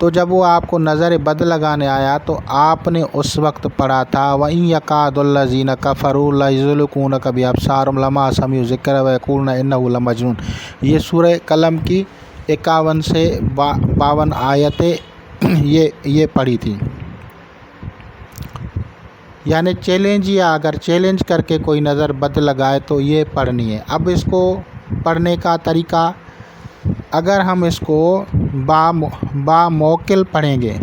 تو جب وہ آپ کو نظر بد لگانے آیا تو آپ نے اس وقت پڑھا تھا وَإِن يَكَادُ الَّذِينَ كَفَرُوا لَيُزْلِقُونَكَ بِأَبْصَارِهِمْ لَمَّا سَمِعُوا الذِّكْرَ وَيَقُولُونَ إِنَّهُ لَمَجْنُونٌ۔ یہ سورہ قلم کی 51 سے 52 آیتیں یہ پڑھی تھی۔ یعنی چیلنج، یا اگر چیلنج کر کے کوئی نظر بد لگائے تو یہ پڑھنی ہے۔ اب اس کو پڑھنے کا طریقہ، اگر ہم اس کو با موکل پڑھیں گے،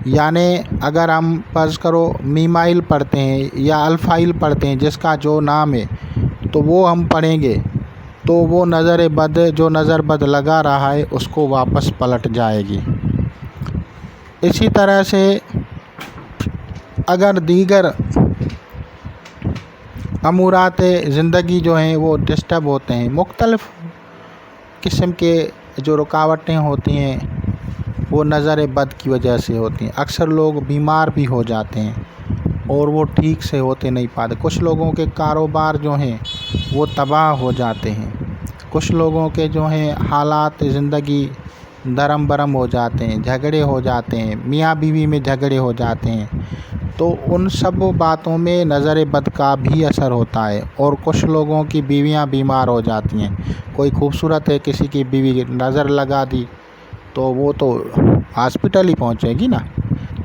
یعنی اگر ہم فرض کرو میمائل پڑھتے ہیں یا الفائل پڑھتے ہیں جس کا جو نام ہے، تو وہ ہم پڑھیں گے تو وہ نظر بد لگا رہا ہے اس کو واپس پلٹ جائے گی۔ اسی طرح سے اگر دیگر امورات زندگی جو ہیں وہ ڈسٹرب ہوتے ہیں، مختلف قسم کے جو رکاوٹیں ہوتی ہیں وہ نظر بد کی وجہ سے ہوتی ہیں۔ اکثر لوگ بیمار بھی ہو جاتے ہیں اور وہ ٹھیک سے ہوتے نہیں پاتے۔ کچھ لوگوں کے کاروبار جو ہیں وہ تباہ ہو جاتے ہیں، کچھ لوگوں کے جو ہیں حالات زندگی درم برم ہو جاتے ہیں، جھگڑے ہو جاتے ہیں، میاں بیوی میں جھگڑے ہو جاتے ہیں، تو ان سب باتوں میں نظر بد کا بھی اثر ہوتا ہے۔ اور کچھ لوگوں کی بیویاں بیمار ہو جاتی ہیں، کوئی خوبصورت ہے، کسی کی بیوی نظر لگا دی تو وہ تو ہاسپٹل ہی پہنچے گی نا،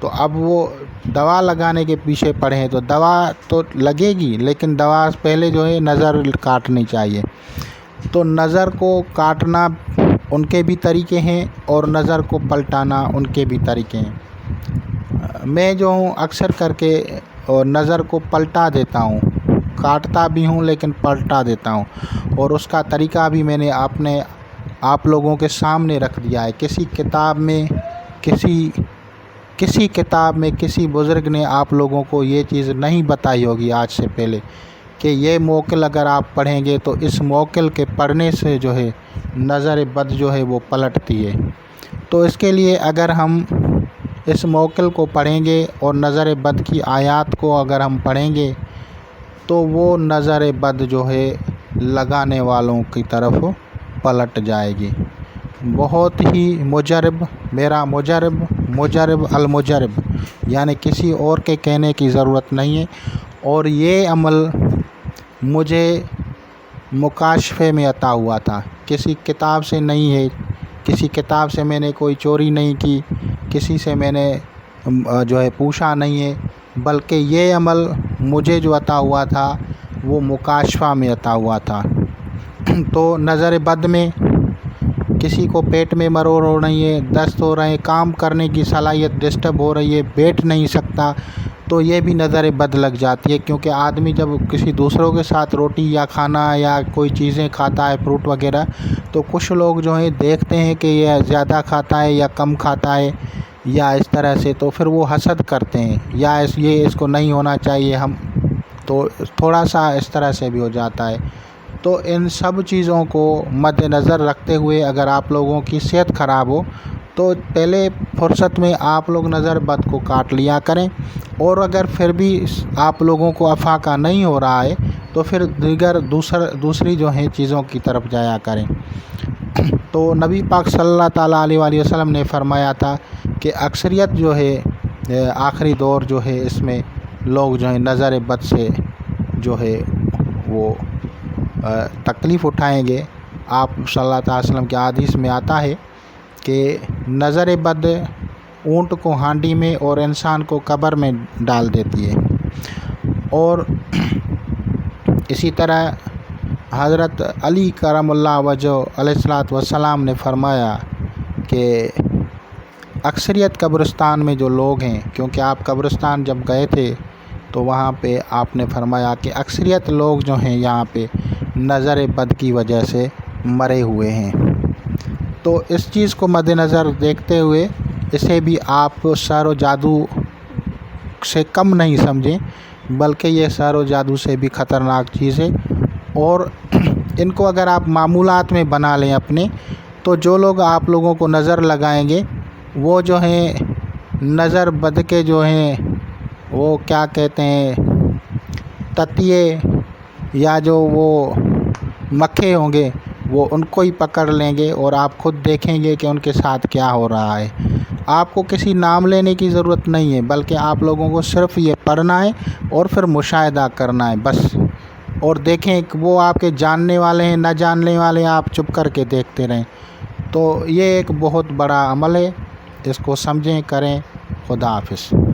تو اب وہ دوا لگانے کے پیچھے پڑے ہیں، تو دوا تو لگے گی لیکن دوا پہلے جو ہے نظر کاٹنی چاہیے۔ تو نظر کو کاٹنا ان کے بھی طریقے ہیں اور نظر کو پلٹانا ان کے بھی طریقے ہیں۔ میں جو ہوں اکثر کر کے نظر کو پلٹا دیتا ہوں، کاٹتا بھی ہوں لیکن پلٹا دیتا ہوں، اور اس کا طریقہ بھی میں نے آپ لوگوں کے سامنے رکھ دیا ہے۔ کسی کتاب میں کسی بزرگ نے آپ لوگوں کو یہ چیز نہیں بتائی ہوگی آج سے پہلے کہ یہ موکل اگر آپ پڑھیں گے تو اس موکل کے پڑھنے سے جو ہے نظر بد جو ہے وہ پلٹتی ہے۔ تو اس کے لیے اگر ہم اس موکل کو پڑھیں گے اور نظر بد کی آیات کو اگر ہم پڑھیں گے تو وہ نظر بد جو ہے لگانے والوں کی طرف پلٹ جائے گی۔ بہت ہی مجرب، میرا مجرب المجرب، یعنی کسی اور کے کہنے کی ضرورت نہیں ہے، اور یہ عمل مجھے مکاشفے میں عطا ہوا تھا، کسی کتاب سے نہیں ہے، کسی کتاب سے میں نے کوئی چوری نہیں کی، کسی سے میں نے جو ہے پوچھا نہیں ہے، بلکہ یہ عمل مجھے جو عطا ہوا تھا وہ مکاشفہ میں عطا ہوا تھا۔ تو نظر بد میں کسی کو پیٹ میں مروڑ ہو رہی ہے، دست ہو رہے ہیں، کام کرنے کی صلاحیت ڈسٹرب ہو رہی ہے، بیٹھ نہیں سکتا، تو یہ بھی نظر بد لگ جاتی ہے، کیونکہ آدمی جب کسی دوسروں کے ساتھ روٹی یا کھانا یا کوئی چیزیں کھاتا ہے، فروٹ وغیرہ، تو کچھ لوگ جو ہیں دیکھتے ہیں کہ یہ زیادہ کھاتا ہے یا کم کھاتا ہے یا اس طرح سے، تو پھر وہ حسد کرتے ہیں یا اس کو نہیں ہونا چاہیے، ہم تو تھوڑا سا اس طرح سے بھی ہو جاتا ہے۔ تو ان سب چیزوں کو مد نظر رکھتے ہوئے اگر آپ لوگوں کی صحت خراب ہو تو پہلے فرصت میں آپ لوگ نظر بد کو کاٹ لیا کریں، اور اگر پھر بھی آپ لوگوں کو افاقہ نہیں ہو رہا ہے تو پھر دوسری جو ہیں چیزوں کی طرف جایا کریں۔ تو نبی پاک صلی اللہ تعالیٰ علیہ وآلہ وسلم نے فرمایا تھا کہ اکثریت جو ہے آخری دور جو ہے اس میں لوگ جو ہیں نظر بد سے جو ہے وہ تکلیف اٹھائیں گے۔ آپ صلی اللہ تعالیٰ علیہ وسلم کے حدیث میں آتا ہے کہ نظر بد اونٹ کو ہانڈی میں اور انسان کو قبر میں ڈال دیتی ہے۔ اور اسی طرح حضرت علی کرم اللہ وجہ علیہ الصلوۃ والسلام نے فرمایا کہ اکثریت قبرستان میں جو لوگ ہیں، کیونکہ آپ قبرستان جب گئے تھے تو وہاں پہ آپ نے فرمایا کہ اکثریت لوگ جو ہیں یہاں پہ نظر بد کی وجہ سے مرے ہوئے ہیں۔ تو اس چیز کو مد نظر دیکھتے ہوئے اسے بھی آپ سحر و جادو سے کم نہیں سمجھیں، بلکہ یہ سحر و جادو سے بھی خطرناک چیز ہے، اور ان کو اگر آپ معمولات میں بنا لیں اپنے، تو جو لوگ آپ لوگوں کو نظر لگائیں گے وہ جو ہیں نظر بد کے جو ہیں وہ کیا کہتے ہیں تتیے یا جو وہ مکھے ہوں گے وہ ان کو ہی پکڑ لیں گے اور آپ خود دیکھیں گے کہ ان کے ساتھ کیا ہو رہا ہے۔ آپ کو کسی نام لینے کی ضرورت نہیں ہے، بلکہ آپ لوگوں کو صرف یہ پڑھنا ہے اور پھر مشاہدہ کرنا ہے بس، اور دیکھیں کہ وہ آپ کے جاننے والے ہیں نہ جاننے والے ہیں، آپ چپ کر کے دیکھتے رہیں۔ تو یہ ایک بہت بڑا عمل ہے، اس کو سمجھیں، کریں۔ خدا حافظ۔